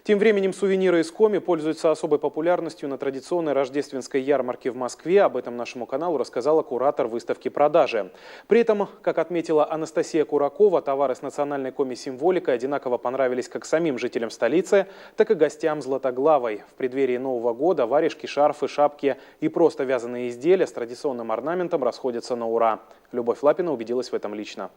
Тем временем сувениры из Коми пользуются особой популярностью на традиционной рождественской ярмарке в Москве. Об этом нашему каналу рассказала куратор выставки продажи. При этом, как отметила Анастасия Куракова, товары с национальной коми-символикой одинаково понравились как самим жителям столицы, так и гостям Златоглавой. В преддверии Нового года варежки, шарфы, шапки и просто вязаные изделия с традиционным орнаментом расходятся на ура. Любовь Лапина убедилась в этом лично.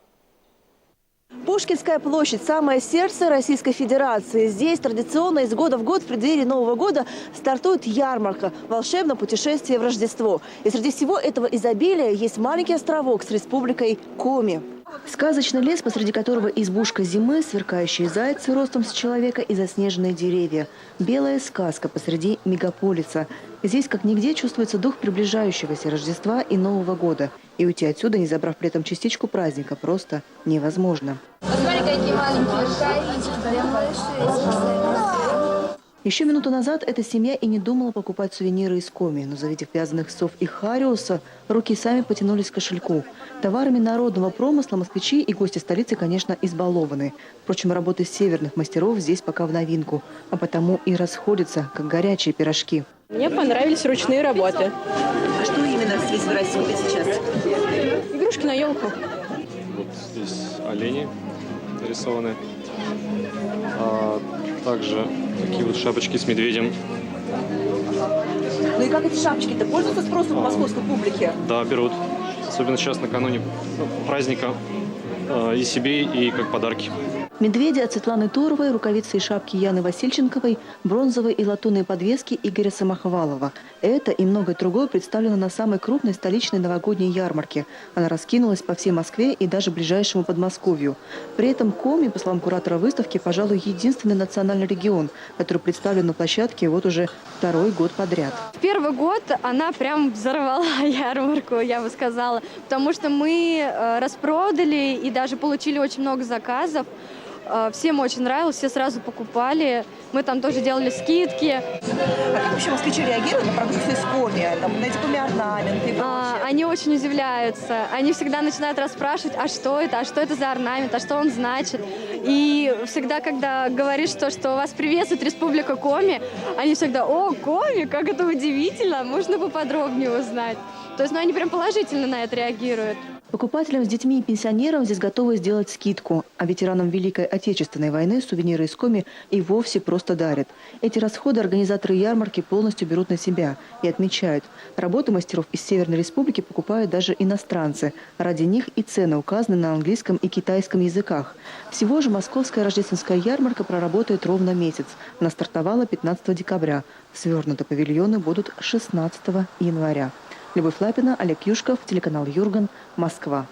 Пушкинская площадь – самое сердце Российской Федерации. Здесь традиционно из года в год в преддверии Нового года стартует ярмарка «Волшебное путешествие в Рождество». И среди всего этого изобилия есть маленький островок с республикой Коми. Сказочный лес, посреди которого избушка зимы, сверкающие зайцы ростом с человека и заснеженные деревья. Белая сказка посреди мегаполиса. Здесь как нигде чувствуется дух приближающегося Рождества и Нового года. И уйти отсюда, не забрав при этом частичку праздника, просто невозможно. Посмотри, какие маленькие рукавички, прям большие. Еще минуту назад эта семья и не думала покупать сувениры из Коми. Но завидев вязаных сов и хариуса, руки сами потянулись к кошельку. Товарами народного промысла москвичи и гости столицы, конечно, избалованы. Впрочем, работы северных мастеров здесь пока в новинку. А потому и расходятся, как горячие пирожки. Мне понравились ручные работы. А что именно здесь вы растете сейчас? Игрушки на елку. Вот здесь олени нарисованы. Также такие вот шапочки с медведем. Ну и как эти шапочки-то пользуются спросом у московской публики? Да, берут. Особенно сейчас накануне праздника и себе, и как подарки. Медведи от Светланы Туровой, рукавицы и шапки Яны Васильченковой, бронзовые и латунные подвески Игоря Самохвалова. Это и многое другое представлено на самой крупной столичной новогодней ярмарке. Она раскинулась по всей Москве и даже ближайшему Подмосковью. При этом Коми, по словам куратора выставки, пожалуй, единственный национальный регион, который представлен на площадке вот уже второй год подряд. Первый год она прям взорвала ярмарку, я бы сказала, потому что мы распродали и даже получили очень много заказов. Всем очень нравилось, все сразу покупали. Мы там тоже делали скидки. А как вообще москвичи реагируют на продукцию из Коми? Там, на эти коми-орнаменты и прочее? Они очень удивляются. Они всегда начинают расспрашивать, а что это за орнамент, а что он значит. И всегда, когда говоришь то, что вас приветствует Республика Коми, они всегда: о, Коми, как это удивительно, можно поподробнее узнать. То есть, они прям положительно на это реагируют. Покупателям с детьми и пенсионерам здесь готовы сделать скидку. А ветеранам Великой Отечественной войны сувениры из Коми и вовсе просто дарят. Эти расходы организаторы ярмарки полностью берут на себя и отмечают: работы мастеров из Северной Республики покупают даже иностранцы. Ради них и цены указаны на английском и китайском языках. Всего же московская рождественская ярмарка проработает ровно месяц. Она стартовала 15 декабря. Свернуты павильоны будут 16 января. Любовь Лапина, Олег Юшков, телеканал Юрган, Москва.